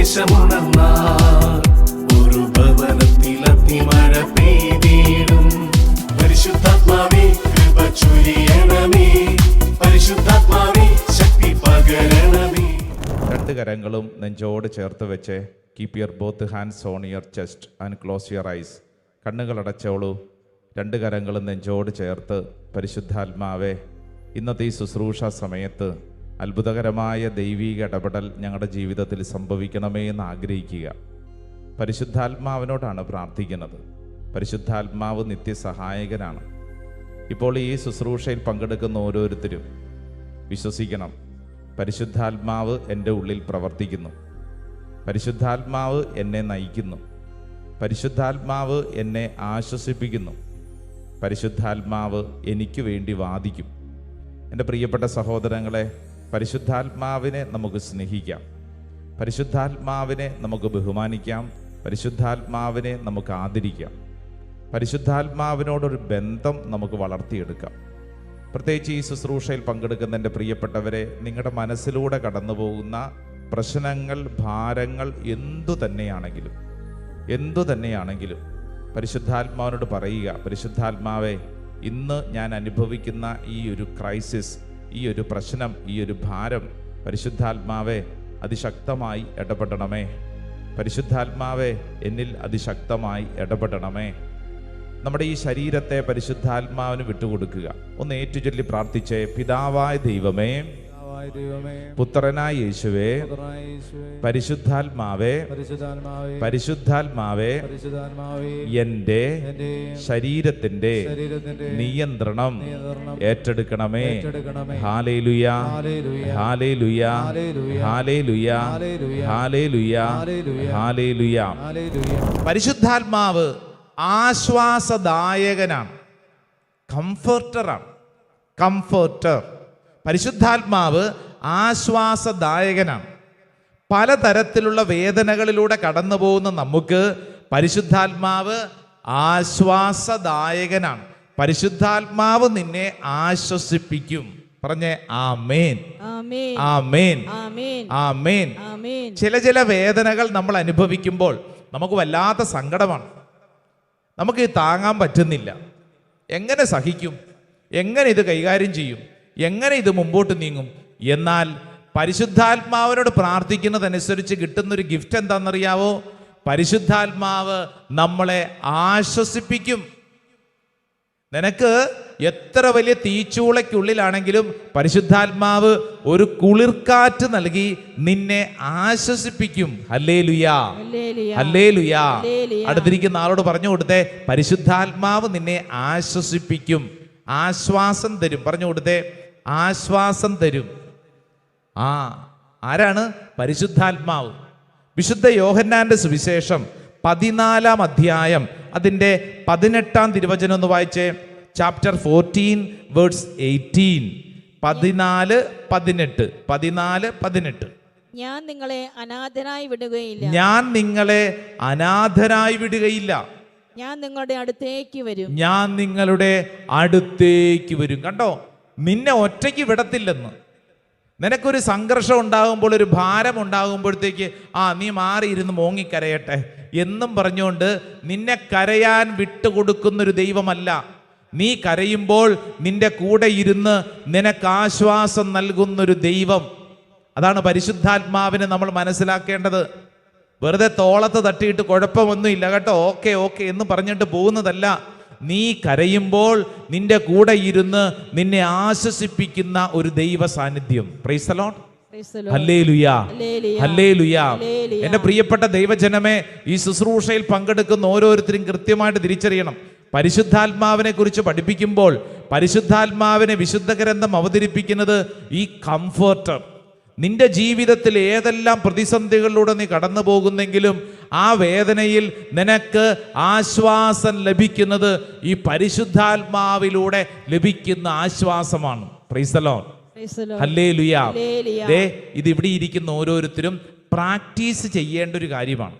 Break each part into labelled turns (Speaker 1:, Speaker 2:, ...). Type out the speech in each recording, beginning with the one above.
Speaker 1: സന്ദേശമുണർന്നാൽ ഒരു ഭവനത്തിൽ അഗ്നിമഴ പെയ്തിടും. പരിശുദ്ധാത്മാവേ കൃപ ചൊരിയണമേ, പരിശുദ്ധാത്മാവേ ശക്തി പകരണമേ.
Speaker 2: രണ്ട് കരങ്ങളും നെഞ്ചോട് ചേർത്ത് വെച്ച് keep your both hands on your chest and close your eyes. കണ്ണുകളടച്ചോളൂ. രണ്ട് കരങ്ങളും നെഞ്ചോട് ചേർത്ത് പരിശുദ്ധാത്മാവേ, ഇന്നത്തെ ഈ ശുശ്രൂഷ സമയത്ത് അത്ഭുതകരമായ ദൈവിക ഇടപെടൽ ഞങ്ങളുടെ ജീവിതത്തിൽ സംഭവിക്കണമേ എന്ന് ആഗ്രഹിക്കുക. പരിശുദ്ധാത്മാവിനോടാണ് പ്രാർത്ഥിക്കുന്നത്. പരിശുദ്ധാത്മാവ് നിത്യസഹായകനാണ്. ഇപ്പോൾ ഈ ശുശ്രൂഷയിൽ പങ്കെടുക്കുന്ന ഓരോരുത്തരും വിശ്വസിക്കണം, പരിശുദ്ധാത്മാവ് എൻ്റെ ഉള്ളിൽ പ്രവർത്തിക്കുന്നു, പരിശുദ്ധാത്മാവ് എന്നെ നയിക്കുന്നു, പരിശുദ്ധാത്മാവ് എന്നെ ആശ്വസിപ്പിക്കുന്നു, പരിശുദ്ധാത്മാവ് എനിക്ക് വേണ്ടി വാദിക്കും. എൻ്റെ പ്രിയപ്പെട്ട സഹോദരങ്ങളെ, പരിശുദ്ധാത്മാവിനെ നമുക്ക് സ്നേഹിക്കാം, പരിശുദ്ധാത്മാവിനെ നമുക്ക് ബഹുമാനിക്കാം, പരിശുദ്ധാത്മാവിനെ നമുക്ക് ആദരിക്കാം, പരിശുദ്ധാത്മാവിനോടൊരു ബന്ധം നമുക്ക് വളർത്തിയെടുക്കാം. പ്രത്യേകിച്ച് ഈ ശുശ്രൂഷയിൽ പങ്കെടുക്കുന്ന എൻ്റെ പ്രിയപ്പെട്ടവരെ, നിങ്ങളുടെ മനസ്സിലൂടെ കടന്നു പോകുന്ന പ്രശ്നങ്ങൾ, ഭാരങ്ങൾ എന്തു തന്നെയാണെങ്കിലും പരിശുദ്ധാത്മാവിനോട് പറയുക, പരിശുദ്ധാത്മാവേ, ഇന്ന് ഞാൻ അനുഭവിക്കുന്ന ഈ ഒരു ക്രൈസിസ്, ഈ ഒരു പ്രശ്നം, ഈ ഒരു ഭാരം, പരിശുദ്ധാത്മാവേ അതിശക്തമായി ഇടപെടണമേ, പരിശുദ്ധാത്മാവേ എന്നിൽ അതിശക്തമായി ഇടപെടണമേ. നമ്മുടെ ഈ ശരീരത്തെ പരിശുദ്ധാത്മാവിന് വിട്ടുകൊടുക്കുക. ഒന്ന് ഏറ്റുചൊല്ലി പ്രാർത്ഥിച്ചേ. പിതാവായ ദൈവമേ, പുത്രനായ യേശുവേ, പരിശുദ്ധാത്മാവേ, എൻ്റെ ശരീരത്തിന്റെ നിയന്ത്രണം ഏറ്റെടുക്കണമേ. Hallelujah, hallelujah, hallelujah, hallelujah, hallelujah. പരിശുദ്ധാത്മാവ് ആശ്വാസദായകനാണ്, കംഫർട്ടർ. പരിശുദ്ധാത്മാവ് ആശ്വാസദായകനാണ്. പലതരത്തിലുള്ള വേദനകളിലൂടെ കടന്നു പോകുന്ന നമുക്ക് പരിശുദ്ധാത്മാവ് ആശ്വാസദായകനാണ്. പരിശുദ്ധാത്മാവ് നിന്നെ ആശ്വസിപ്പിക്കും. പറഞ്ഞേ ആമേൻ, ആമേൻ, ആമേൻ. ചില വേദനകൾ നമ്മൾ അനുഭവിക്കുമ്പോൾ നമുക്ക് വല്ലാത്ത സങ്കടമാണ്. നമുക്ക് ഇത് താങ്ങാൻ പറ്റുന്നില്ല. എങ്ങനെ സഹിക്കും? എങ്ങനെ ഇത് കൈകാര്യം ചെയ്യും? എങ്ങനെ ഇത് മുമ്പോട്ട് നീങ്ങും? എന്നാൽ പരിശുദ്ധാത്മാവിനോട് പ്രാർത്ഥിക്കുന്നതനുസരിച്ച് കിട്ടുന്നൊരു ഗിഫ്റ്റ് എന്താണെന്നറിയാവോ? പരിശുദ്ധാത്മാവ് നമ്മളെ ആശ്വസിപ്പിക്കും. നിനക്ക് എത്ര വലിയ തീച്ചൂളയ്ക്കുള്ളിലാണെങ്കിലും പരിശുദ്ധാത്മാവ് ഒരു കുളിർക്കാറ്റ് നൽകി നിന്നെ ആശ്വസിപ്പിക്കും. ഹല്ലേലൂയാ, ഹല്ലേലൂയാ. അടുത്തിരിക്കുന്ന ആളോട് പറഞ്ഞു കൊടുത്തേ, പരിശുദ്ധാത്മാവ് നിന്നെ ആശ്വസിപ്പിക്കും, ആശ്വാസം തരും. പറഞ്ഞു കൊടുത്തേ, ആശ്വാസം തരും. ആരാണ്? പരിശുദ്ധാത്മാവ്. വിശുദ്ധ യോഹന്നാന്റെ സുവിശേഷം 14 അധ്യായം അതിൻ്റെ 18 തിരുവചനം ഒന്ന് വായിച്ചേ. Chapter 14 verse 18. 14:18.
Speaker 3: ഞാൻ നിങ്ങളെ അനാഥരായി വിടുകയില്ല,
Speaker 2: ഞാൻ നിങ്ങളെ അനാഥരായി വിടുകയില്ല,
Speaker 3: ഞാൻ നിങ്ങളുടെ അടുത്തേക്ക് വരും,
Speaker 2: ഞാൻ നിങ്ങളുടെ അടുത്തേക്ക് വരും. കണ്ടോ, നിന്നെ ഒറ്റയ്ക്ക് വിടത്തില്ലെന്ന്. നിനക്കൊരു സംഘർഷം ഉണ്ടാകുമ്പോൾ, ഒരു ഭാരം ഉണ്ടാകുമ്പോഴത്തേക്ക് നീ മാറിയിരുന്ന് മോങ്ങിക്കരയട്ടെ എന്നും പറഞ്ഞുകൊണ്ട് നിന്നെ കരയാൻ വിട്ടുകൊടുക്കുന്നൊരു ദൈവമല്ല. നീ കരയുമ്പോൾ നിന്റെ കൂടെ ഇരുന്ന് നിനക്ക് ആശ്വാസം നൽകുന്നൊരു ദൈവം. അതാണ് പരിശുദ്ധാത്മാവിനെ നമ്മൾ മനസ്സിലാക്കേണ്ടത്. വെറുതെ തോളത്ത് തട്ടിയിട്ട് കുഴപ്പമൊന്നുമില്ല കേട്ടോ, ഓക്കെ എന്ന് പറഞ്ഞിട്ട് പോകുന്നതല്ല. നീ കരയുമ്പോൾ നിന്റെ കൂടെ ഇരുന്ന് നിന്നെ ആശ്വസിപ്പിക്കുന്ന ഒരു ദൈവ സാന്നിധ്യം. Price the Lord, hallelujah, hallelujah. എന്റെ പ്രിയപ്പെട്ട ദൈവജനമേ, ഈ ശുശ്രൂഷയിൽ പങ്കെടുക്കുന്ന ഓരോരുത്തരും കൃത്യമായിട്ട് തിരിച്ചറിയണം, പരിശുദ്ധാത്മാവിനെ കുറിച്ച് പഠിപ്പിക്കുമ്പോൾ പരിശുദ്ധാത്മാവിനെ വിശുദ്ധ ഗ്രന്ഥം അവതരിപ്പിക്കുന്നത് ഈ കംഫർട്ടർ. നിന്റെ ജീവിതത്തിൽ ഏതെല്ലാം പ്രതിസന്ധികളിലൂടെ നീ കടന്നു പോകുന്നെങ്കിലും ആ വേദനയിൽ നിനക്ക് ആശ്വാസം ലഭിക്കുന്നത് ഈ പരിശുദ്ധാത്മാവിലൂടെ ലഭിക്കുന്ന ആശ്വാസമാണ്. Price the Lord, hallelujah. ഇതിവിടെ ഇരിക്കുന്ന ഓരോരുത്തരും പ്രാക്ടീസ് ചെയ്യേണ്ട ഒരു കാര്യമാണ്.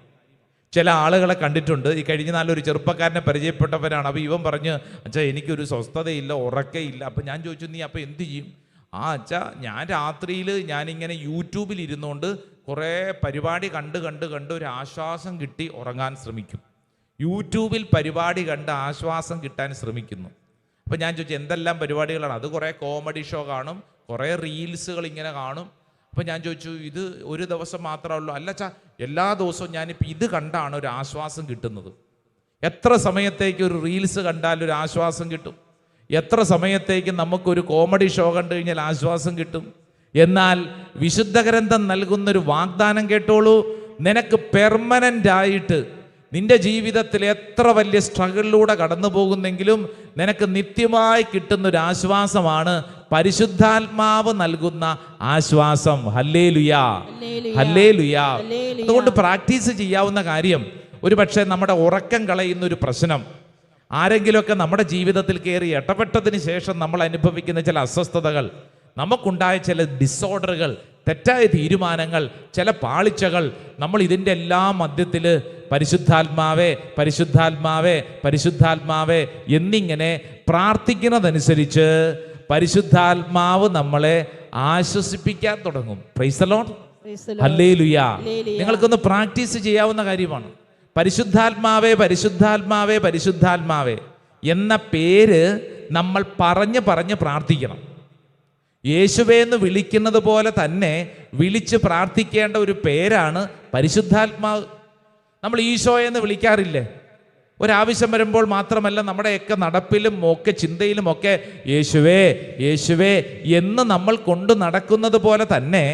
Speaker 2: ചില ആളുകളെ കണ്ടിട്ടുണ്ട്. ഈ കഴിഞ്ഞ നാളൊരു ചെറുപ്പക്കാരനെ പരിചയപ്പെട്ടവരാണ്. അപ്പോൾ ഇവൻ പറഞ്ഞ്, അച്ഛാ എനിക്കൊരു സ്വസ്ഥതയില്ല, ഉറക്കയില്ല. അപ്പം ഞാൻ ചോദിച്ചു, നീ അപ്പം എന്ത് ചെയ്യും? അച്ഛാ ഞാൻ രാത്രിയിൽ ഞാനിങ്ങനെ യൂട്യൂബിൽ ഇരുന്നുകൊണ്ട് കുറേ പരിപാടി കണ്ട് ഒരു ആശ്വാസം കിട്ടി ഉറങ്ങാൻ ശ്രമിക്കും. യൂട്യൂബിൽ പരിപാടി കണ്ട് ആശ്വാസം കിട്ടാൻ ശ്രമിക്കുന്നു. അപ്പോൾ ഞാൻ ചോദിച്ചു എന്തെല്ലാം പരിപാടികളാണ്? അത് കുറേ കോമഡി ഷോ കാണും, കുറേ റീൽസുകൾ ഇങ്ങനെ കാണും. അപ്പോൾ ഞാൻ ചോദിച്ചു ഇത് ഒരു ദിവസം മാത്രമേ അല്ല ചാ, എല്ലാ ദിവസവും ഞാനിപ്പോൾ ഇത് കണ്ടാണ് ഒരു ആശ്വാസം കിട്ടുന്നത്. എത്ര സമയത്തേക്ക് ഒരു റീൽസ് കണ്ടാൽ ഒരു ആശ്വാസം കിട്ടും? എത്ര സമയത്തേക്ക് നമുക്കൊരു കോമഡി ഷോ കണ്ടു കഴിഞ്ഞാൽ ആശ്വാസം കിട്ടും? എന്നാൽ വിശുദ്ധ ഗ്രന്ഥം നൽകുന്നൊരു വാഗ്ദാനം കേട്ടോളൂ. നിനക്ക് പെർമനൻ്റ് ആയിട്ട് നിന്റെ ജീവിതത്തിൽ എത്ര വലിയ സ്ട്രഗിളിലൂടെ കടന്നു പോകുന്നെങ്കിലും നിനക്ക് നിത്യമായി കിട്ടുന്നൊരു ആശ്വാസമാണ് പരിശുദ്ധാത്മാവ് നൽകുന്ന ആശ്വാസം. ഹല്ലേലൂയാ, ഹല്ലേലൂയാ. അതുകൊണ്ട് പ്രാക്ടീസ് ചെയ്യാവുന്ന കാര്യം, ഒരു പക്ഷേ നമ്മുടെ ഉറക്കം കളയുന്ന ഒരു പ്രശ്നം, ആരെങ്കിലുമൊക്കെ നമ്മുടെ ജീവിതത്തിൽ കയറി ഇടപെട്ടതിന് ശേഷം നമ്മൾ അനുഭവിക്കുന്ന ചില അസ്വസ്ഥതകൾ, നമുക്കുണ്ടായ ചില ഡിസോർഡറുകൾ, തെറ്റായ തീരുമാനങ്ങൾ, ചില പാളിച്ചകൾ, നമ്മൾ ഇതിൻ്റെ എല്ലാം മധ്യത്തിൽ പരിശുദ്ധാത്മാവേ പരിശുദ്ധാത്മാവേ പരിശുദ്ധാത്മാവേ എന്നിങ്ങനെ പ്രാർത്ഥിക്കുന്നതനുസരിച്ച് പരിശുദ്ധാത്മാവ് നമ്മളെ ആശ്വസിപ്പിക്കാൻ തുടങ്ങും. Price the Lord, hallelujah. നിങ്ങൾക്കൊന്ന് പ്രാക്ടീസ് ചെയ്യാവുന്ന കാര്യമാണ്. പരിശുദ്ധാത്മാവേ പരിശുദ്ധാത്മാവേ പരിശുദ്ധാത്മാവേ എന്ന പേര് നമ്മൾ പറഞ്ഞ് പ്രാർത്ഥിക്കണം. യേശുവേ എന്ന് വിളിക്കുന്നത് പോലെ തന്നെ വിളിച്ച് പ്രാർത്ഥിക്കേണ്ട ഒരു പേരാണ് പരിശുദ്ധാത്മാവ്. നമ്മൾ ഈശോയെന്ന് വിളിക്കാറില്ലേ? ഒരാവശ്യം വരുമ്പോൾ മാത്രമല്ല, നമ്മുടെയൊക്കെ നടപ്പിലും ഒക്കെ ചിന്തയിലും ഒക്കെ യേശുവേ യേശുവേ എന്ന് നമ്മൾ കൊണ്ടു നടക്കുന്നത് പോലെ തന്നെ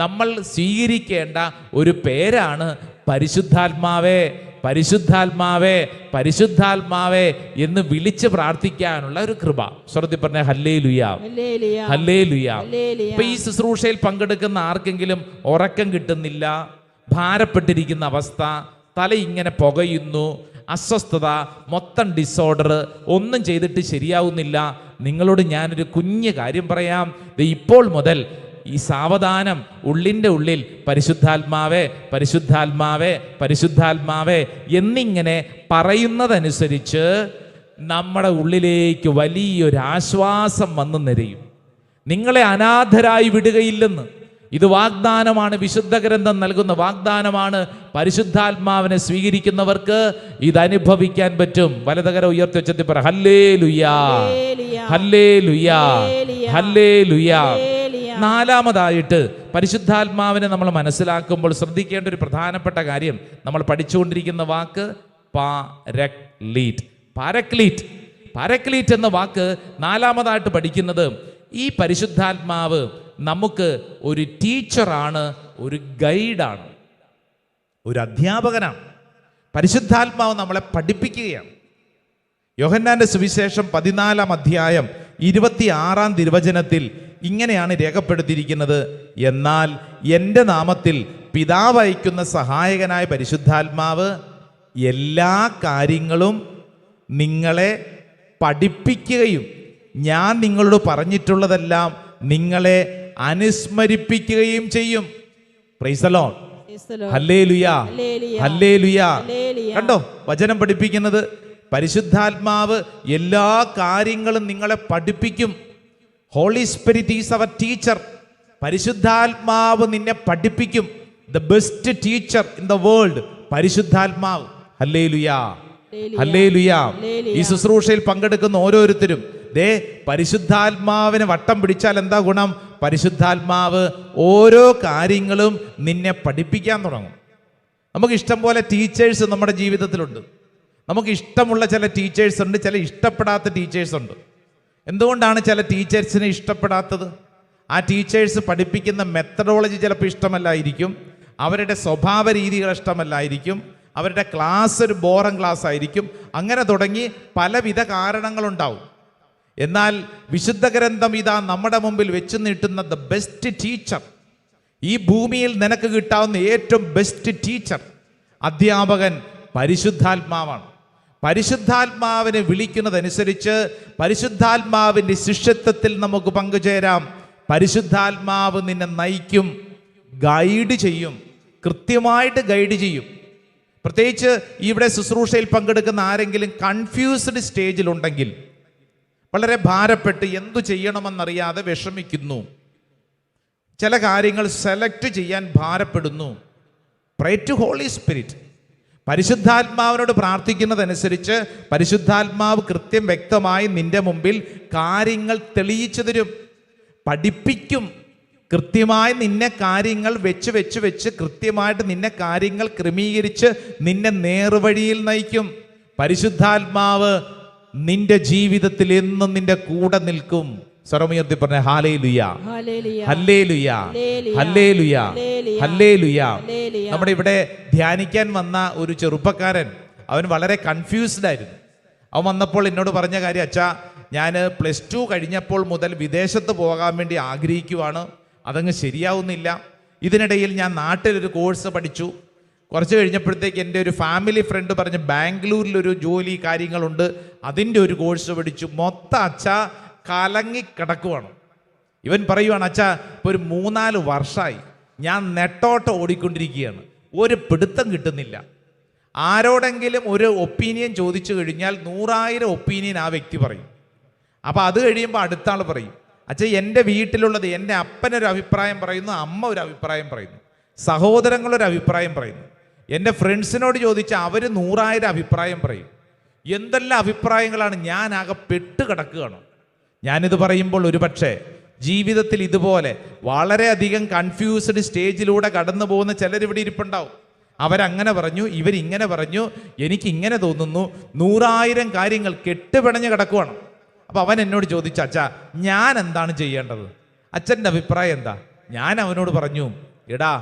Speaker 2: നമ്മൾ സ്വീകരിക്കേണ്ട ഒരു പേരാണ് പരിശുദ്ധാത്മാവേ പരിശുദ്ധാത്മാവേ പരിശുദ്ധാത്മാവേ എന്ന് വിളിച്ച് പ്രാർത്ഥിക്കാനുള്ള ഒരു കൃപ. സ്വർഗ്ഗത്തിൽ പറഞ്ഞ ഹല്ലേലൂയാ, ഹല്ലേലൂയാ. ഇപ്പൊ ഈ ശുശ്രൂഷയിൽ പങ്കെടുക്കുന്ന ആർക്കെങ്കിലും ഉറക്കം കിട്ടുന്നില്ല, ഭാരപ്പെട്ടിരിക്കുന്ന അവസ്ഥ, തല ഇങ്ങനെ പുകയുന്നു, അസ്വസ്ഥത, മൊത്തം ഡിസോർഡർ, ഒന്നും ചെയ്തിട്ട് ശരിയാവുന്നില്ല, നിങ്ങളോട് ഞാനൊരു കുഞ്ഞു കാര്യം പറയാം. ഇപ്പോൾ മുതൽ ഈ സാവധാനം ഉള്ളിൻ്റെ ഉള്ളിൽ പരിശുദ്ധാത്മാവേ പരിശുദ്ധാത്മാവേ പരിശുദ്ധാത്മാവേ എന്നിങ്ങനെ പറയുന്നതനുസരിച്ച് നമ്മുടെ ഉള്ളിലേക്ക് വലിയൊരു ആശ്വാസം വന്നു നിറയും. നിങ്ങളെ അനാഥരായി വിടുകയില്ലെന്ന്. ഇത് വാഗ്ദാനമാണ്, വിശുദ്ധ ഗ്രന്ഥം നൽകുന്ന വാഗ്ദാനമാണ്. പരിശുദ്ധാത്മാവിനെ സ്വീകരിക്കുന്നവർക്ക് ഇത് അനുഭവിക്കാൻ പറ്റും. വലതുകരം ഉയർത്തി വെച്ചത്തി പറ ഹല്ലേലൂയാ, ഹല്ലേലൂയാ, ഹല്ലേലൂയാ. നാലാമതായിട്ട് പരിശുദ്ധാത്മാവിനെ നമ്മൾ മനസ്സിലാക്കുമ്പോൾ ശ്രദ്ധിക്കേണ്ട ഒരു പ്രധാനപ്പെട്ട കാര്യം, നമ്മൾ പഠിച്ചുകൊണ്ടിരിക്കുന്ന വാക്ക് പാരക്ലീറ്റ്. പാരക്ലീറ്റ്, പാരക്ലീറ്റ് എന്ന വാക്ക് നാലാമതായിട്ട് പഠിക്കുന്നത്, ഈ പരിശുദ്ധാത്മാവ് നമുക്ക് ഒരു ടീച്ചറാണ്, ഒരു ഗൈഡാണ്, ഒരു അധ്യാപകനാണ്. പരിശുദ്ധാത്മാവ് നമ്മളെ പഠിപ്പിക്കുകയാണ്. യോഹന്നാന്റെ സുവിശേഷം 14-ാം അധ്യായം 26-ാം തിരുവചനത്തിൽ ഇങ്ങനെയാണ് രേഖപ്പെടുത്തിയിരിക്കുന്നത്: എന്നാൽ എൻ്റെ നാമത്തിൽ പിതാവ് അയക്കുന്ന സഹായകനായ പരിശുദ്ധാത്മാവ് എല്ലാ കാര്യങ്ങളും നിങ്ങളെ പഠിപ്പിക്കുകയും ഞാൻ നിങ്ങളോട് പറഞ്ഞിട്ടുള്ളതെല്ലാം നിങ്ങളെ അനുസ്മരിപ്പിക്കുകയും ചെയ്യും. Praise the lord, hallelujah, hallelujah. കണ്ടോ വചനം പഠിപ്പിക്കുന്നത്? പരിശുദ്ധാത്മാവ് എല്ലാ കാര്യങ്ങളും നിങ്ങളെ പഠിപ്പിക്കും. Holy spirit is our teacher. പരിശുദ്ധാത്മാവ് നിന്നെ പഠിപ്പിക്കും. The best teacher in the world, പരിശുദ്ധാത്മാവ്. ഹല്ലേലൂയാ, ഹല്ലേലൂയാ. ഈ ശുശ്രൂഷയിൽ പങ്കെടുക്കുന്ന ഓരോരുത്തരും പരിശുദ്ധാത്മാവിനെ വട്ടം പിടിച്ചാൽ എന്താ ഗുണം? പരിശുദ്ധാത്മാവ് ഓരോ കാര്യങ്ങളും നിന്നെ പഠിപ്പിക്കാൻ തുടങ്ങും. നമുക്ക് ഇഷ്ടം പോലെ ടീച്ചേഴ്സ് നമ്മുടെ ജീവിതത്തിലുണ്ട്. നമുക്ക് ഇഷ്ടമുള്ള ചില ടീച്ചേഴ്സ് ഉണ്ട്, ചില ഇഷ്ടപ്പെടാത്ത ടീച്ചേഴ്സ് ഉണ്ട്. എന്തുകൊണ്ടാണ് ചില ടീച്ചേഴ്സിനെ ഇഷ്ടപ്പെടാത്തത്? ആ ടീച്ചേഴ്സ് പഠിപ്പിക്കുന്ന മെത്തഡോളജി ചിലപ്പോൾ ഇഷ്ടമല്ലായിരിക്കും, അവരുടെ സ്വഭാവ രീതികൾ ഇഷ്ടമല്ലായിരിക്കും, അവരുടെ ക്ലാസ് ഒരു ബോറൻ ക്ലാസ് ആയിരിക്കും. അങ്ങനെ തുടങ്ങി പലവിധ കാരണങ്ങളുണ്ടാവും. എന്നാൽ വിശുദ്ധ ഗ്രന്ഥം ഇതാ നമ്മുടെ മുമ്പിൽ വെച്ച് നീട്ടുന്ന ദ ബെസ്റ്റ് ടീച്ചർ, ഈ ഭൂമിയിൽ നിനക്ക് കിട്ടാവുന്ന ഏറ്റവും ബെസ്റ്റ് ടീച്ചർ, അധ്യാപകൻ പരിശുദ്ധാത്മാവാണ്. പരിശുദ്ധാത്മാവിനെ വിളിക്കുന്നതനുസരിച്ച് പരിശുദ്ധാത്മാവിൻ്റെ ശിഷ്യത്വത്തിൽ നമുക്ക് പങ്കുചേരാം. പരിശുദ്ധാത്മാവ് നിന്നെ നയിക്കും, ഗൈഡ് ചെയ്യും, കൃത്യമായിട്ട് ഗൈഡ് ചെയ്യും. പ്രത്യേകിച്ച് ഇവിടെ ശുശ്രൂഷയിൽ പങ്കെടുക്കുന്ന ആരെങ്കിലും കൺഫ്യൂസ്ഡ് സ്റ്റേജിലുണ്ടെങ്കിൽ, വളരെ ഭാരപ്പെട്ട് എന്തു ചെയ്യണമെന്നറിയാതെ വിഷമിക്കുന്നു, ചില കാര്യങ്ങൾ സെലക്ട് ചെയ്യാൻ ഭാരപ്പെടുന്നു. Pray to Holy Spirit. പരിശുദ്ധാത്മാവിനോട് പ്രാർത്ഥിക്കുന്നതനുസരിച്ച് പരിശുദ്ധാത്മാവ് കൃത്യം വ്യക്തമായി നിന്റെ മുമ്പിൽ കാര്യങ്ങൾ തെളിയിച്ചു തരും, പഠിപ്പിക്കും. കൃത്യമായി നിന്നെ കാര്യങ്ങൾ വെച്ച് കൃത്യമായിട്ട് നിന്നെ കാര്യങ്ങൾ ക്രമീകരിച്ച് നിന്നെ നേർവഴിയിൽ നയിക്കും. പരിശുദ്ധാത്മാവ് നിന്റെ ജീവിതത്തിൽ എന്നും നിന്റെ കൂടെ നിൽക്കും. സ്വരമുയർത്തി പറഞ്ഞ ഹല്ലേലൂയ, ഹല്ലേലൂയ, ഹല്ലേലൂയ, ഹല്ലേലൂയ. നമ്മുടെ ഇവിടെ ധ്യാനിക്കാൻ വന്ന ഒരു ചെറുപ്പക്കാരൻ, അവൻ വളരെ കൺഫ്യൂസ്ഡ് ആയിരുന്നു. അവൻ വന്നപ്പോൾ എന്നോട് പറഞ്ഞ കാര്യം, അച്ഛാ ഞാൻ +2 കഴിഞ്ഞപ്പോൾ മുതൽ വിദേശത്ത് പോകാൻ വേണ്ടി ആഗ്രഹിക്കുവാണ്, അതങ്ങ് ശരിയാവുന്നില്ല. ഇതിനിടയിൽ ഞാൻ നാട്ടിലൊരു കോഴ്സ് പഠിച്ചു. കുറച്ച് കഴിഞ്ഞപ്പോഴത്തേക്ക് എൻ്റെ ഒരു ഫാമിലി ഫ്രണ്ട് പറഞ്ഞ് ബാംഗ്ലൂരിലൊരു ജോലി കാര്യങ്ങളുണ്ട്, അതിൻ്റെ ഒരു കോഴ്സ് പഠിച്ചു. മൊത്തം അച്ഛാ കലങ്ങിക്കിടക്കുവാണ്. ഇവൻ പറയുവാണ്, അച്ഛാ ഇപ്പോൾ ഒരു 3-4 വർഷമായി ഞാൻ നെട്ടോട്ടം ഓടിക്കൊണ്ടിരിക്കുകയാണ്, ഒരു പിടുത്തം കിട്ടുന്നില്ല. ആരോടെങ്കിലും ഒരു ഒപ്പീനിയൻ ചോദിച്ചു കഴിഞ്ഞാൽ 100,000 ഒപ്പീനിയൻ ആ വ്യക്തി പറയും. അപ്പോൾ അത് കഴിയുമ്പോൾ അടുത്ത ആൾ പറയും, അച്ഛാ എൻ്റെ വീട്ടിലുള്ളത് എൻ്റെ അപ്പനൊരു അഭിപ്രായം പറയുന്നു, അമ്മ ഒരു അഭിപ്രായം പറയുന്നു, സഹോദരങ്ങളൊരു അഭിപ്രായം പറയുന്നു. എൻ്റെ ഫ്രണ്ട്സിനോട് ചോദിച്ചാൽ അവർ 100,000 അഭിപ്രായം പറയും. എന്തെല്ലാം അഭിപ്രായങ്ങളാണ്, ഞാൻ ആകെ പെട്ട് കിടക്കുകയാണ്. ഞാനിത് പറയുമ്പോൾ ഒരുപക്ഷെ ജീവിതത്തിൽ ഇതുപോലെ വളരെയധികം കൺഫ്യൂസ്ഡ് സ്റ്റേജിലൂടെ കടന്നു പോകുന്ന ചിലരിവിടെ ഇരിപ്പുണ്ടാവും. അവരങ്ങനെ പറഞ്ഞു, ഇവരിങ്ങനെ പറഞ്ഞു, എനിക്കിങ്ങനെ തോന്നുന്നു, 100,000 കാര്യങ്ങൾ കെട്ടുപിണഞ്ഞ് കിടക്കുവാണ്. അപ്പോൾ അവൻ എന്നോട് ചോദിച്ചു, അച്ഛാ ഞാൻ എന്താണ് ചെയ്യേണ്ടത്, അച്ഛൻ്റെ അഭിപ്രായം എന്താ? ഞാൻ അവനോട് പറഞ്ഞു, എടാ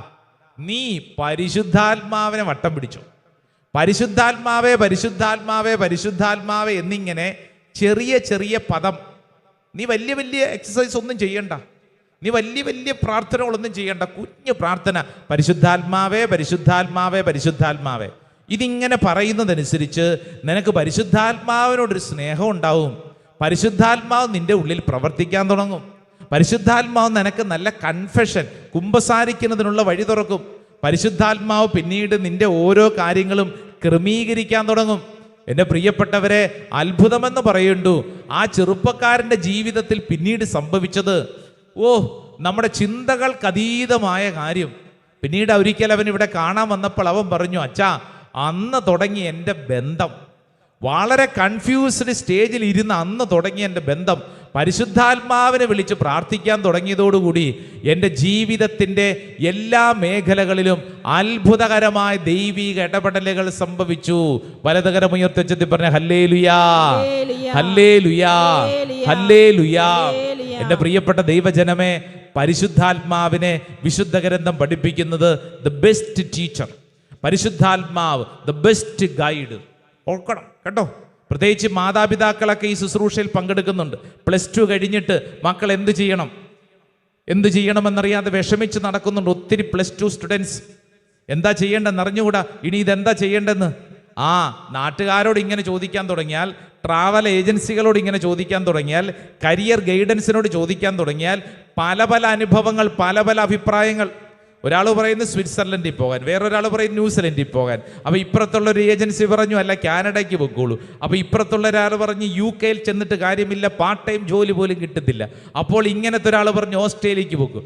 Speaker 2: നീ പരിശുദ്ധാത്മാവിനെ വട്ടം പിടിച്ചു. പരിശുദ്ധാത്മാവേ പരിശുദ്ധാത്മാവേ പരിശുദ്ധാത്മാവേ എന്നിങ്ങനെ ചെറിയ ചെറിയ പദം. നീ വലിയ വലിയ എക്സസൈസ് ഒന്നും ചെയ്യണ്ട, നീ വലിയ വലിയ പ്രാർത്ഥനകളൊന്നും ചെയ്യണ്ട, കുഞ്ഞു പ്രാർത്ഥന, പരിശുദ്ധാത്മാവേ പരിശുദ്ധാത്മാവേ പരിശുദ്ധാത്മാവേ. ഇതിങ്ങനെ പറയുന്നതനുസരിച്ച് നിനക്ക് പരിശുദ്ധാത്മാവിനോടൊരു സ്നേഹം ഉണ്ടാവും. പരിശുദ്ധാത്മാവ് നിന്റെ ഉള്ളിൽ പ്രവർത്തിക്കാൻ തുടങ്ങും. പരിശുദ്ധാത്മാവ് നിനക്ക് നല്ല കൺഫെഷൻ, കുമ്പസാരിക്കുന്നതിനുള്ള വഴി തുറക്കും. പരിശുദ്ധാത്മാവ് പിന്നീട് നിന്റെ ഓരോ കാര്യങ്ങളും ക്രമീകരിക്കാൻ തുടങ്ങും. എൻ്റെ പ്രിയപ്പെട്ടവരെ, അത്ഭുതമെന്ന് പറയുന്നു ആ ചെറുപ്പക്കാരൻ്റെ ജീവിതത്തിൽ പിന്നീട് സംഭവിച്ചത്. നമ്മുടെ ചിന്തകൾക്കതീതമായ കാര്യം. പിന്നീട് ഒരിക്കൽ അവൻ ഇവിടെ കാണാൻ വന്നപ്പോൾ അവൻ പറഞ്ഞു, അച്ഛാ അന്ന് തുടങ്ങി എൻ്റെ ബന്ധം, വളരെ കൺഫ്യൂസ്ഡ് സ്റ്റേജിൽ ഇരുന്ന് അന്ന് തുടങ്ങിയ എൻ്റെ ബന്ധം പരിശുദ്ധാത്മാവിനെ വിളിച്ച് പ്രാർത്ഥിക്കാൻ തുടങ്ങിയതോടുകൂടി എൻ്റെ ജീവിതത്തിൻ്റെ എല്ലാ മേഖലകളിലും അത്ഭുതകരമായ ദൈവിക ഇടപെടലുകൾ സംഭവിച്ചു. വലതുകരം ഉയർത്തി പറഞ്ഞ ഹല്ലേലൂയാ, ഹല്ലേലൂയാ, ഹല്ലേലൂയാ. എൻ്റെ പ്രിയപ്പെട്ട ദൈവജനമേ, പരിശുദ്ധാത്മാവിനെ വിശുദ്ധ ഗ്രന്ഥം പഠിപ്പിക്കുന്നത് ദ ബെസ്റ്റ് ടീച്ചർ, പരിശുദ്ധാത്മാവ് ദ ബെസ്റ്റ് ഗൈഡ്. ഓർക്കണം കേട്ടോ. പ്രത്യേകിച്ച് മാതാപിതാക്കളൊക്കെ ഈ ശുശ്രൂഷയിൽ പങ്കെടുക്കുന്നുണ്ട്. +2 കഴിഞ്ഞിട്ട് മക്കൾ എന്ത് ചെയ്യണമെന്നറിയാതെ വിഷമിച്ച് നടക്കുന്നുണ്ട് ഒത്തിരി +2 സ്റ്റുഡൻസ്. എന്താ ചെയ്യേണ്ടെന്ന് അറിഞ്ഞുകൂടാ, ഇനി ഇതെന്താ ചെയ്യേണ്ടെന്ന്. നാട്ടുകാരോട് ഇങ്ങനെ ചോദിക്കാൻ തുടങ്ങിയാൽ, ട്രാവൽ ഏജൻസികളോട് ഇങ്ങനെ ചോദിക്കാൻ തുടങ്ങിയാൽ, കരിയർ ഗൈഡൻസിനോട് ചോദിക്കാൻ തുടങ്ങിയാൽ പല പല അനുഭവങ്ങൾ, പല പല അഭിപ്രായങ്ങൾ. ഒരാൾ പറയുന്നത് സ്വിറ്റ്സർലൻഡിൽ പോകാൻ, വേറൊരാൾ പറയും ന്യൂസിലൻഡിൽ പോകാൻ. അപ്പോൾ ഇപ്പുറത്തുള്ളൊരു ഏജൻസി പറഞ്ഞു അല്ല കാനഡയ്ക്ക് പൊക്കോളൂ. അപ്പോൾ ഇപ്പുറത്തുള്ള ഒരാൾ പറഞ്ഞ് UK ചെന്നിട്ട് കാര്യമില്ല, പാർട്ട് ടൈം ജോലി പോലും കിട്ടത്തില്ല. അപ്പോൾ ഇങ്ങനത്തെ ഒരാൾ പറഞ്ഞു ഓസ്ട്രേലിയക്ക് പോക്കൂ.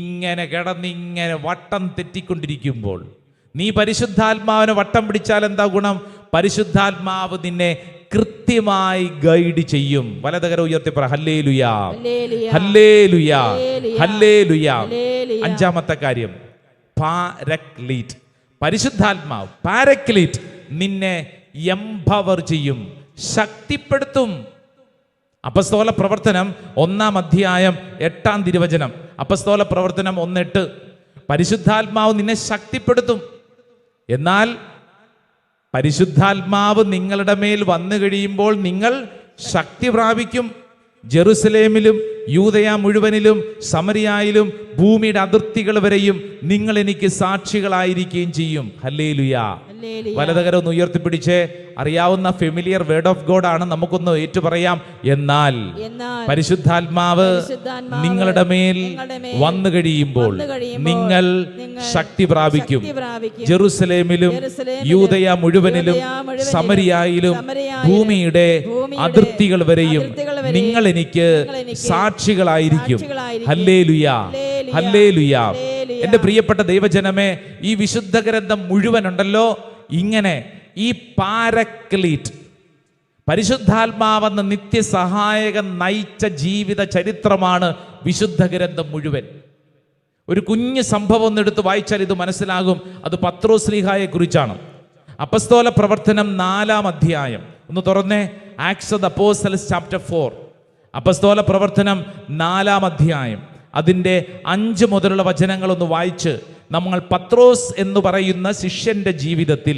Speaker 2: ഇങ്ങനെ കിടന്നിങ്ങനെ വട്ടം തെറ്റിക്കൊണ്ടിരിക്കുമ്പോൾ നീ പരിശുദ്ധാത്മാവിനെ വട്ടം പിടിച്ചാൽ എന്താ ഗുണം? പരിശുദ്ധാത്മാവ് നിന്നെ കൃത്യമായി ഗൈഡ് ചെയ്യും. വലതുകരം ഉയർത്തി പറ ഹല്ലേലൂയാ, ഹല്ലേലൂയാ, ഹല്ലേലൂയാ. 5ാമത്തെ കാര്യം പാരക്ലീറ്റ്. പരിശുദ്ധാത്മാവ് പാരക്ലീറ്റ് നിന്നെ എംപവർ ചെയ്യും, ശക്തിപ്പെടുത്തും. അപ്പസ്തോല പ്രവർത്തനം 1-ാം അധ്യായം 8-ാം തിരുവചനം. അപ്പസ്തോല പ്രവർത്തനം 1:8. പരിശുദ്ധാത്മാവ് നിന്നെ ശക്തിപ്പെടുത്തും. എന്നാൽ പരിശുദ്ധാത്മാവ് നിങ്ങളുടെ മേൽ വന്നു കഴിയുമ്പോൾ നിങ്ങൾ ശക്തി പ്രാപിക്കും. ജെറുസലേമിലും യൂദയ മുഴുവനിലും സമരിയായിലും ഭൂമിയുടെ അതിർത്തികൾ വരെയും നിങ്ങൾ എനിക്ക് സാക്ഷികളായിരിക്കുകയും ചെയ്യും. ഹല്ലേലൂയാ. വലതുകരം ഒന്ന് ഉയർത്തിപ്പിടിച്ച് അറിയാവുന്ന ഫെമിലിയർ വേർഡ് ഓഫ് ഗോഡ് ആണ്, നമുക്കൊന്ന് ഏറ്റുപറയാം. എന്നാൽ പരിശുദ്ധാത്മാവ് നിങ്ങളുടെ മേൽ വന്നു കഴിയുമ്പോൾ നിങ്ങൾ ശക്തി പ്രാപിക്കും. ജെറുസലേമിലും യൂദയ മുഴുവനിലും സമരിയായിലും ഭൂമിയുടെ അതിർത്തികൾ വരെയും നിങ്ങൾ എനിക്ക് സാക്ഷികളായിരിക്കും. ഹല്ലേലൂയാ, ഹല്ലേലൂയ.
Speaker 3: ഹല്ലേലൂയ.
Speaker 2: എൻ്റെ പ്രിയപ്പെട്ട ദൈവജനമേ, ഈ വിശുദ്ധ ഗ്രന്ഥം മുഴുവനുണ്ടല്ലോ ഇങ്ങനെ ഈ പാരക്ലീറ്റ്, പരിശുദ്ധാത്മാവെന്ന നിത്യസഹായകൻ നയിച്ച ജീവിത ചരിത്രമാണ് വിശുദ്ധ ഗ്രന്ഥം മുഴുവൻ. ഒരു കുഞ്ഞു സംഭവം ഒന്ന് എടുത്ത് വായിച്ചാൽ ഇത് മനസ്സിലാകും. അത് പത്രോസ് ശ്ലീഹായെ കുറിച്ചാണ്. അപ്പസ്തോല പ്രവർത്തനം 4-ാം അധ്യായം ഒന്ന് തുറന്നേ. Acts of the Apostles chapter 4. അപ്പസ്തോല പ്രവർത്തനം 4-ാം അധ്യായം അതിൻ്റെ 5 മുതലുള്ള വചനങ്ങളൊന്ന് വായിച്ച് നമ്മൾ പത്രോസ് എന്ന് പറയുന്ന ശിഷ്യന്റെ ജീവിതത്തിൽ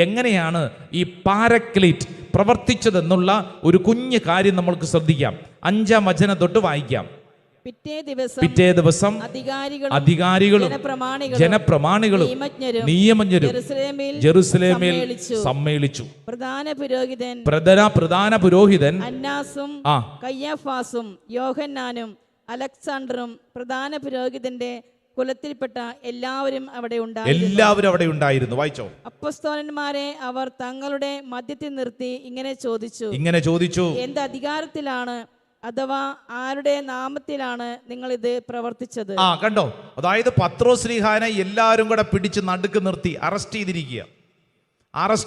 Speaker 2: എങ്ങനെയാണ് ഈ പാരക്ലീറ്റ് പ്രവർത്തിച്ചതെന്നുള്ള ഒരു കുഞ്ഞു കാര്യം നമ്മൾക്ക് ശ്രദ്ധിക്കാം. 5-ാം വചനം തൊട്ട് വായിക്കാം. പിറ്റേ ദിവസം അധികാരികളും ജനപ്രമാണികളും നിയമജ്ഞരും ജെറുസലേമിൽ സമ്മേളിച്ചു. പ്രധാന പുരോഹിതൻ
Speaker 3: അന്നാസും കയ്യാഫാസും യോഹന്നാനും അലക്സാണ്ടറും പ്രധാന പുരോഹിതന്റെ കുലത്തിൽപ്പെട്ട എല്ലാവരും അവിടെ ഉണ്ടായിരുന്നു.
Speaker 2: വായിച്ചോ.
Speaker 3: അപ്പോസ്തലന്മാരെ അവർ തങ്ങളുടെ മധ്യത്തിൽ നിർത്തി ഇങ്ങനെ ചോദിച്ചു, എന്ത് അധികാരത്തിലാണ് അഥവാ ആരുടെ നാമത്തിലാണ് നിങ്ങൾ ഇത് പ്രവർത്തിച്ചത്?
Speaker 2: കണ്ടോ? അതായത് പത്രോസ് ശ്ലീഹാനെ എല്ലാവരും കൂടെ പിടിച്ച് നടുക്ക് നിർത്തി അറസ്റ്റ്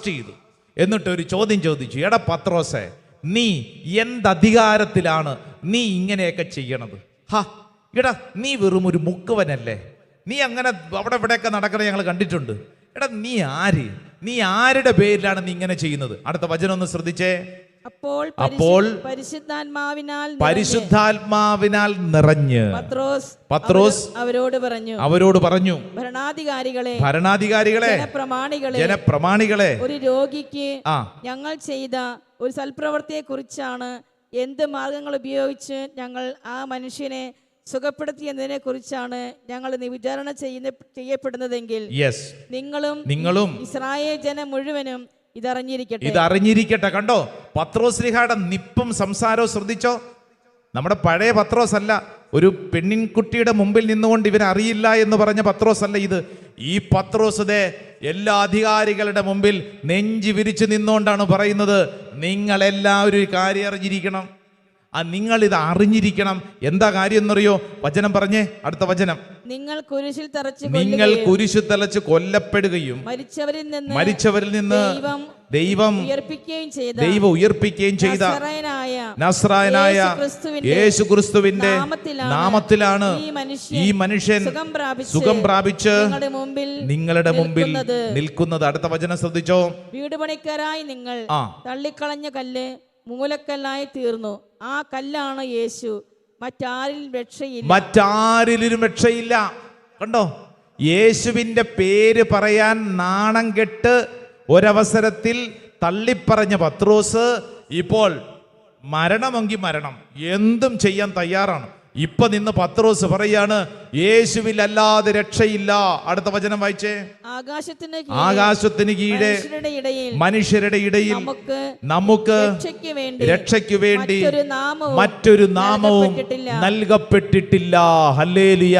Speaker 2: ചെയ്തു. എന്നിട്ട് ഒരു ചോദ്യം ചോദിച്ചു. എടാ പത്രോസേ, നീ എന്തധികാരത്തിലാണ് നീ ഇങ്ങനെയൊക്കെ ചെയ്യണത്? എടാ, നീ വെറും ഒരു മുക്കുവനല്ലേ? നീ അങ്ങനെ അവിടെ ഇവിടെയൊക്കെ നടക്കണ ഞങ്ങൾ കണ്ടിട്ടുണ്ട്. എടാ, നീ ആരുടെ പേരിലാണ് നീ ഇങ്ങനെ ചെയ്യുന്നത്? അടുത്ത വചനം ഒന്ന് ശ്രദ്ധിച്ചേ. അപ്പോൾ പരിശുദ്ധാത്മാവിനാൽ നിറഞ്ഞ് പത്രോസ് അവരോട് പറഞ്ഞു, ഭരണാധികാരികളെ, ജനപ്രമാണികളെ,
Speaker 3: ഒരു രോഗിക്ക് ഞങ്ങൾ ചെയ്ത ഒരു സൽപ്രവൃത്തിയെ കുറിച്ചാണ് എന്ത് മാർഗങ്ങൾ ഉപയോഗിച്ച് ഞങ്ങൾ ആ മനുഷ്യനെ സുഖപ്പെടുത്തിയതിനെ കുറിച്ചാണ് ഞങ്ങൾ വിചാരണ ചെയ്യപ്പെടുന്നതെങ്കിൽ നിങ്ങളും ഇസ്രായേൽ ജനം മുഴുവനും
Speaker 2: ഇതറിഞ്ഞിരിക്കട്ടെ. കണ്ടോ? പത്രോസ് ശ്ലീഹായുടെ നിപ്പും സംസാരവും ശ്രദ്ധിച്ചോ. നമ്മുടെ പഴയ പത്രോസ് അല്ല. ഒരു പെണ്ണിൻകുട്ടിയുടെ മുമ്പിൽ നിന്നുകൊണ്ട് ഇവരറിയില്ല എന്ന് പറഞ്ഞ പത്രോസ് അല്ല ഇത്. ഈ പത്രോസ് എല്ലാ അധികാരികളുടെ മുമ്പിൽ നെഞ്ചി വിരിച്ചു നിന്നുകൊണ്ടാണ് പറയുന്നത്, നിങ്ങളെല്ലാവരും ഒരു കാര്യം അറിഞ്ഞിരിക്കണം. നിങ്ങൾ ഇത് അറിഞ്ഞിരിക്കണം. എന്താ കാര്യം എന്നറിയോ? വചനം പറഞ്ഞേ, അടുത്ത വചനം.
Speaker 3: നിങ്ങൾ കുരിശിൽ
Speaker 2: തറച്ച് കൊല്ലപ്പെടുകയും മരിച്ചവരിൽ നിന്ന് ദൈവം ഉയർപ്പിക്കുകയും ചെയ്ത നസ്രായനായ യേശുക്രിസ്തുവിന്റെ നാമത്തിലാണ് ഈ മനുഷ്യൻ സുഖം പ്രാപിച്ച് നിങ്ങളുടെ മുമ്പിൽ നിൽക്കുന്നത്. അടുത്ത വചനം ശ്രദ്ധിച്ചോ.
Speaker 3: വീട് പണിക്കാരായി നിങ്ങൾ തള്ളിക്കളഞ്ഞ കല്ല് മൂലക്കല്ലായി തീർന്നു. ആ കല്ലാണ് യേശു.
Speaker 2: മറ്റാരിലും രക്ഷയില്ല. കണ്ടോ? യേശുവിന്റെ പേര് പറയാൻ നാണം കെട്ട് ഒരവസരത്തിൽ തള്ളിപ്പറഞ്ഞ പത്രോസ് ഇപ്പോൾ മരണമെങ്കിൽ മരണം, എന്തും ചെയ്യാൻ തയ്യാറാണ്. ഇപ്പൊ നിന്ന് പത്രോസ് പറയാണ്, യേശുവിൽ അല്ലാതെ രക്ഷയില്ല. അടുത്ത വചനം വായിച്ചേ. ആകാശത്തിന് കീഴെ മനുഷ്യരുടെ ഇടയിൽ നമുക്ക് രക്ഷയ്ക്ക് വേണ്ടി മറ്റൊരു നാമവും നൽകപ്പെട്ടിട്ടില്ല. ഹല്ലേലൂയ.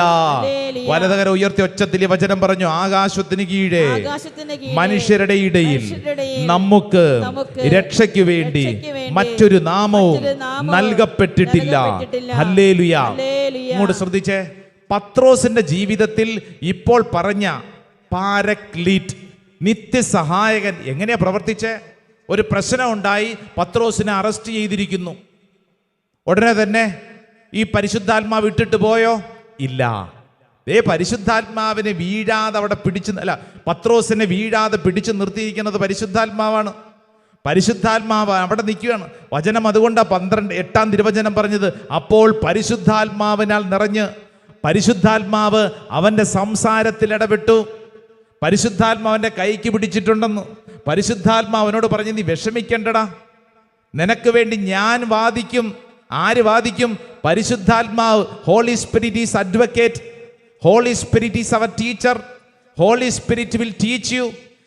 Speaker 2: വലതുകര ഉയർത്തി ഒച്ചത്തിൽ വചനം പറഞ്ഞു. ആകാശത്തിന് കീഴെ മനുഷ്യരുടെ ഇടയിൽ നമുക്ക് രക്ഷയ്ക്ക് വേണ്ടി മറ്റൊരു നാമവും നൽകപ്പെട്ടിട്ടില്ല. ഹല്ലേലൂയ. ഇങ്ങോട്ട് ശ്രദ്ധിച്ചേ. പത്രോസിന്റെ ജീവിതത്തിൽ ഇപ്പോൾ പറഞ്ഞ പാരക്ലീറ്റ്, നിത്യസഹായകൻ എങ്ങനെയാ പ്രവർത്തിച്ചേ? ഒരു പ്രശ്നം ഉണ്ടായി, പത്രോസിനെ അറസ്റ്റ് ചെയ്തിരിക്കുന്നു. ഉടനെ തന്നെ ഈ പരിശുദ്ധാത്മാവ് ഇട്ടിട്ട് പോയോ? ഇല്ല. പരിശുദ്ധാത്മാവിനെ വീഴാതെ അവിടെ പത്രോസിനെ വീഴാതെ പിടിച്ചു നിർത്തിയിരിക്കുന്നത് പരിശുദ്ധാത്മാവാണ്. പരിശുദ്ധാത്മാവ് അവിടെ നിൽക്കുകയാണ്. വചനം അതുകൊണ്ടാണ് 8-ാം തിരുവചനം പറഞ്ഞത്, അപ്പോൾ പരിശുദ്ധാത്മാവിനാൽ നിറഞ്ഞ്. പരിശുദ്ധാത്മാവ് അവന്റെ സംസാരത്തിൽ ഇടപെട്ടു. പരിശുദ്ധാത്മാവിന്റെ കൈക്ക് പിടിച്ചിട്ടുണ്ടെന്ന്. പരിശുദ്ധാത്മാവിനോട് പറഞ്ഞു, നീ വിഷമിക്കണ്ടടാ, നിനക്ക് വേണ്ടി ഞാൻ വാദിക്കും. ആര് വാദിക്കും? പരിശുദ്ധാത്മാവ്. Holy spirit is advocate. Holy spirit is our teacher. Holy spirit will teach you.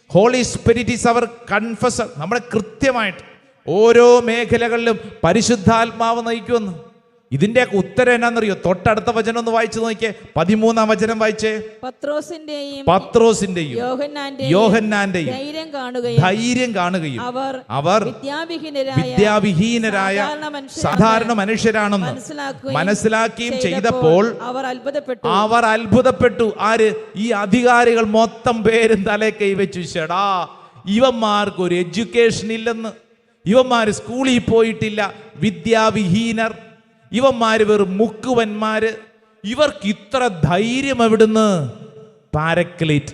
Speaker 2: Holy spirit is our confessor. നമ്മളെ കൃത്യമായിട്ട് ഓരോ മേഖലകളിലും പരിശുദ്ധാത്മാവ് നയിക്കുമെന്ന്. ഇതിന്റെയൊക്കെ ഉത്തരം എന്നാന്നറിയോ? തൊട്ടടുത്ത വചനം ഒന്ന് വായിച്ചു നോക്കിയേ. 13-ാം വചനം വായിച്ചേ.
Speaker 3: പത്രോസിന്റെയും
Speaker 2: യോഹന്നാന്റെയും ധൈര്യം കാണുകയും അവർ വിദ്യാവിഹീനരായ സാധാരണ മനുഷ്യരാണെന്ന് മനസ്സിലാക്കുകയും ചെയ്തപ്പോൾ അവർ അത്ഭുതപ്പെട്ടു. ആര്? ഈ അധികാരികൾ മൊത്തം പേരും തലേ കൈവച്ചു. ചേടാ, ഇവന്മാർക്ക് ഒരു എഡ്യൂക്കേഷൻ ഇല്ലെന്ന്, ഇവന്മാര് സ്കൂളിൽ പോയിട്ടില്ല, വിദ്യാവിഹീനർ, ഇവന്മാര് വെറും മുക്കുവന്മാര്, ഇവർക്ക് ഇത്ര ധൈര്യം എവിടുന്ന്? പാരക്ലീറ്റ്,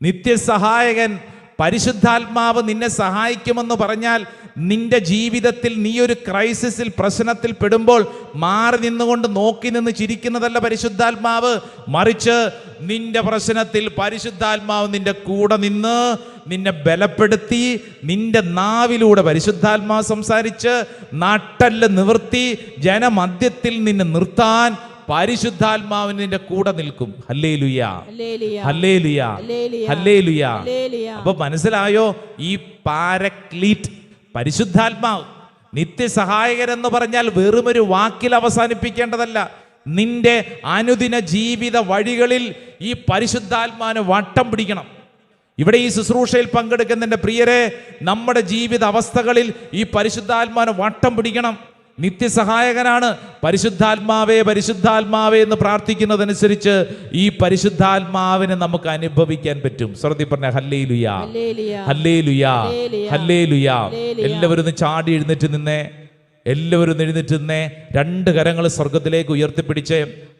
Speaker 2: നിത്യസഹായകൻ, പരിശുദ്ധാത്മാവ് നിന്നെ സഹായിക്കുമെന്ന് പറഞ്ഞാൽ നിന്റെ ജീവിതത്തിൽ നീ ഒരു ക്രൈസിസിൽ, പ്രശ്നത്തിൽ പെടുമ്പോൾ മാറി നിന്നുകൊണ്ട് നോക്കി നിന്ന് ചിരിക്കുന്നതല്ല പരിശുദ്ധാത്മാവ്. മറിച്ച് നിന്റെ പ്രശ്നത്തിൽ പരിശുദ്ധാത്മാവ് നിന്റെ കൂടെ നിന്ന് നിന്നെ ബലപ്പെടുത്തി, നിന്റെ നാവിലൂടെ പരിശുദ്ധാത്മാവ് സംസാരിച്ച് നട്ടെല്ല് നിവർത്തി ജനമധ്യത്തിൽ നിന്നെ നിർത്താൻ പരിശുദ്ധാത്മാവിന് നിന്റെ കൂടെ നിൽക്കും. Hallelujah, hallelujah, hallelujah. അപ്പൊ മനസ്സിലായോ? ഈ പാരക്ലീറ്റ്, പരിശുദ്ധാത്മാവ്, നിത്യസഹായകൻ എന്ന് പറഞ്ഞാൽ വെറുമൊരു വാക്കിൽ അവസാനിപ്പിക്കേണ്ടതല്ല. നിന്റെ അനുദിന ജീവിത വഴികളിൽ ഈ പരിശുദ്ധാത്മാവിനെ വട്ടം പിടിക്കണം. ഇവിടെ ഈ ശുശ്രൂഷയിൽ പങ്കെടുക്കുന്ന എൻ്റെ പ്രിയരെ, നമ്മുടെ ജീവിത അവസ്ഥകളിൽ ഈ പരിശുദ്ധാത്മാവിനെ വട്ടം പിടിക്കണം. നിത്യസഹായകനാണ്. പരിശുദ്ധാത്മാവേ പരിശുദ്ധാത്മാവേ എന്ന് പ്രാർത്ഥിക്കുന്നതനുസരിച്ച് ഈ പരിശുദ്ധാത്മാവിനെ നമുക്ക് അനുഭവിക്കാൻ പറ്റും. സ്വർത്തി പറഞ്ഞ ഹല്ലേലൂയ, ഹല്ലേലൂയ, ഹല്ലേലൂയ. എല്ലാവരും ഒന്ന് ചാടി എഴുന്നേറ്റ് നിന്നേ, എല്ലാവരും എഴുന്നേറ്റ് നിന്നേ. 2 കരങ്ങൾ സ്വർഗത്തിലേക്ക് ഉയർത്തിപ്പിടിച്ച്,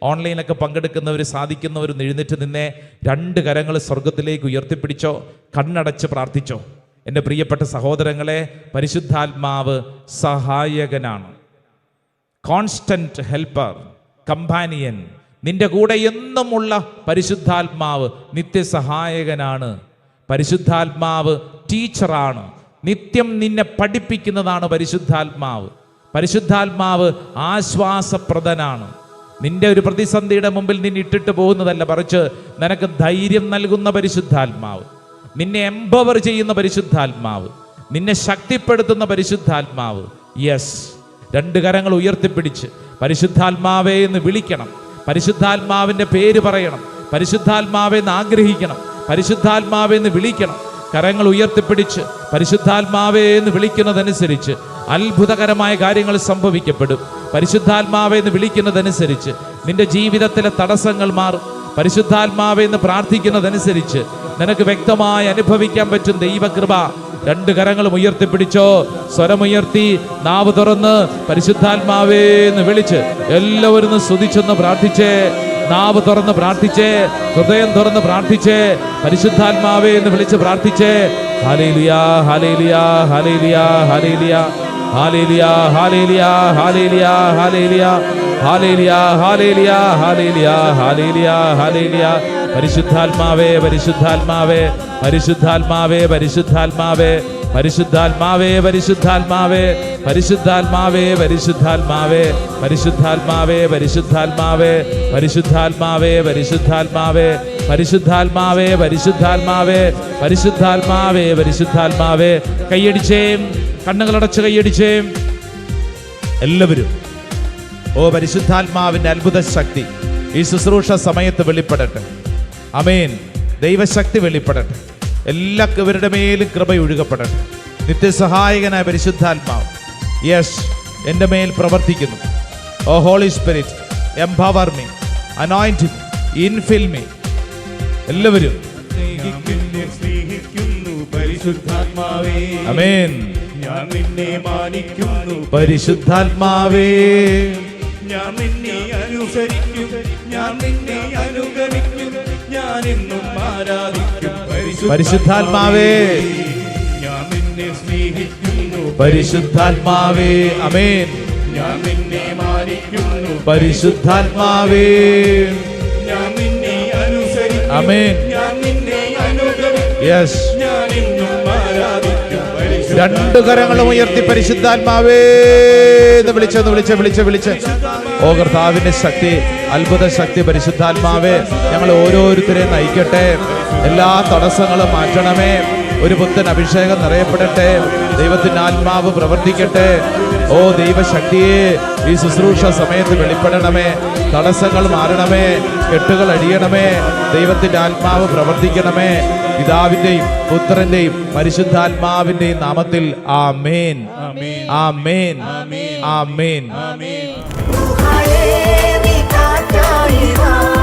Speaker 2: ഓൺലൈനൊക്കെ പങ്കെടുക്കുന്നവർ, സാധിക്കുന്നവർ എഴുന്നേറ്റ് നിന്നേ. 2 കരങ്ങൾ സ്വർഗത്തിലേക്ക് ഉയർത്തിപ്പിടിച്ചോ, കണ്ണടച്ച് പ്രാർത്ഥിച്ചോ. എൻ്റെ പ്രിയപ്പെട്ട സഹോദരങ്ങളെ, പരിശുദ്ധാത്മാവ് സഹായകനാണ്. കോൺസ്റ്റന്റ് ഹെൽപ്പർ, കമ്പാനിയൻ, നിന്റെ കൂടെ എന്നുമുള്ള പരിശുദ്ധാത്മാവ് നിത്യസഹായകനാണ്. പരിശുദ്ധാത്മാവ് ടീച്ചറാണ്. നിത്യം നിന്നെ പഠിപ്പിക്കുന്നതാണ് പരിശുദ്ധാത്മാവ്. പരിശുദ്ധാത്മാവ് ആശ്വാസപ്രദനാണ്. നിന്റെ ഒരു പ്രതിസന്ധിയുടെ മുമ്പിൽ നിന്നെ ഇട്ടിട്ട് പോകുന്നതല്ല, മറിച്ച് നിനക്ക് ധൈര്യം നൽകുന്ന പരിശുദ്ധാത്മാവ്, നിന്നെ എംപവർ ചെയ്യുന്ന പരിശുദ്ധാത്മാവ്, നിന്നെ ശക്തിപ്പെടുത്തുന്ന പരിശുദ്ധാത്മാവ്. യെസ്, 2 കരങ്ങൾ ഉയർത്തിപ്പിടിച്ച് പരിശുദ്ധാത്മാവേ എന്ന് വിളിക്കണം. പരിശുദ്ധാത്മാവിൻ്റെ പേര് പറയണം. പരിശുദ്ധാത്മാവേ എന്ന് ആഗ്രഹിക്കണം. പരിശുദ്ധാത്മാവേ എന്ന് വിളിക്കണം. കരങ്ങൾ ഉയർത്തിപ്പിടിച്ച് പരിശുദ്ധാത്മാവേ എന്ന് വിളിക്കുന്നതനുസരിച്ച് അത്ഭുതകരമായ കാര്യങ്ങൾ സംഭവിക്കപ്പെടും. പരിശുദ്ധാത്മാവേ എന്ന് വിളിക്കുന്നതനുസരിച്ച് നിന്റെ ജീവിതത്തിലെ തടസ്സങ്ങൾ മാറും. പരിശുദ്ധാത്മാവേ എന്ന് പ്രാർത്ഥിക്കുന്നതനുസരിച്ച് നിനക്ക് വ്യക്തമായി അനുഭവിക്കാൻ പറ്റും ദൈവകൃപ. 2 കരങ്ങളും ഉയർത്തിപ്പിടിച്ചോ, സ്വരമുയർത്തി, നാവ് തുറന്ന് പരിശുദ്ധാത്മാവേ എന്ന് വിളിച്ച് എല്ലാവരും സ്തുതിച്ചൊന്ന് പ്രാർത്ഥിച്ചേ. നാവ് തുറന്ന് പ്രാർത്ഥിച്ചേ, ഹൃദയം തുറന്ന് പ്രാർത്ഥിച്ചേ, പരിശുദ്ധാത്മാവേ എന്ന് വിളിച്ച് പ്രാർത്ഥിച്ചേ. Hallelujah, hallelujah, hallelujah, hallelujah, hallelujah, hallelujah, hallelujah, hallelujah, hallelujah, hallelujah, hallelujah, hallelujah, hallelujah. പരിശുദ്ധാത്മാവേ പരിശുദ്ധാത്മാവേ പരിശുദ്ധാത്മാവേ പരിശുദ്ധാത്മാവേ പരിശുദ്ധാത്മാവേ പരിശുദ്ധാത്മാവേ പരിശുദ്ധാത്മാവേ പരിശുദ്ധാത്മാവേ പരിശുദ്ധാത്മാവേ പരിശുദ്ധാത്മാവേ പരിശുദ്ധാത്മാവേ പരിശുദ്ധാത്മാവേ പരിശുദ്ധാത്മാവേ പരിശുദ്ധാത്മാവേ പരിശുദ്ധാത്മാവേ പരിശുദ്ധാത്മാവേ. കൈയടിച്ചേ, കണ്ണുകളടച്ച് കൈയടിച്ചേ എല്ലാവരും. ഓ പരിശുദ്ധാത്മാവിന്റെ അത്ഭുത ശക്തി ഈ ശുശ്രൂഷ സമയത്ത് വെളിപ്പെടട്ടെ. ആമേൻ. ദൈവശക്തി വെളിപ്പെടട്ടെ. എല്ലാവരുടെ മേലും കൃപ ഒഴുകപ്പെടട്ടെ. നിത്യസഹായകനായ പരിശുദ്ധാത്മാവ് യെസ് എൻ്റെ മേൽ പ്രവർത്തിക്കുന്നു. O Holy Spirit, empower me, anoint me, infill me. എല്ലാവരും ആമേൻ.
Speaker 1: ഞാൻ നിന്നെ മാനിക്കുന്നു
Speaker 2: പരിശുദ്ധാത്മാവേ,
Speaker 1: ഞാൻ നിന്നെ അനുസരിക്കും, ഞാൻ നിന്നെ അനുഗമിക്കും, ഞാൻ എന്നും ആരാധിക്കും.
Speaker 2: പരിശുദ്ധാത്മാവേ,
Speaker 1: ഞാൻ നിന്നെ സ്നേഹിക്കുന്നു.
Speaker 2: പരിശുദ്ധാത്മാവേ, ആമേൻ.
Speaker 1: ഞാൻ നിന്നെ മാനിക്കുന്നു.
Speaker 2: പരിശുദ്ധാത്മാവേ,
Speaker 1: ഞാൻ നിന്നെ അനുസരിക്കും,
Speaker 2: ആമേൻ.
Speaker 1: ഞാൻ നിന്നെ അനുഗമിക്കും,
Speaker 2: യെസ്.
Speaker 1: ഞാൻ എന്നും ആരാധിക്കും.
Speaker 2: 2 കരങ്ങളും ഉയർത്തി പരിശുദ്ധാത്മാവേ എന്ന് വിളിച്ച് വിളിച്ച് വിളിച്ച് വിളിച്ച് ഓ കർത്താവിന്റെ ശക്തി, അത്ഭുത ശക്തി പരിശുദ്ധാത്മാവേ ഞങ്ങൾ ഓരോരുത്തരെ നയിക്കട്ടെ. എല്ലാ തടസ്സങ്ങളും മാറ്റണമേ. ഒരു പുത്തൻ അഭിഷേകം നിറയപ്പെടട്ടെ. ദൈവത്തിന്റെ ആത്മാവ് പ്രവർത്തിക്കട്ടെ. ഓ ദൈവശക്തിയെ ഈ ശുശ്രൂഷ സമയത്ത് വെളിപ്പെടണമേ. തടസ്സങ്ങൾ മാറണമേ, കെട്ടുകൾ അഴിയണമേ. ദൈവത്തിന്റെ ആത്മാവ് പ്രവർത്തിക്കണമേ. പിതാവിന്റെയും പുത്രന്റെയും പരിശുദ്ധാത്മാവിന്റെയും നാമത്തിൽ ആമേൻ, ആമേൻ, ആമേൻ.
Speaker 4: Hare Mikata Iva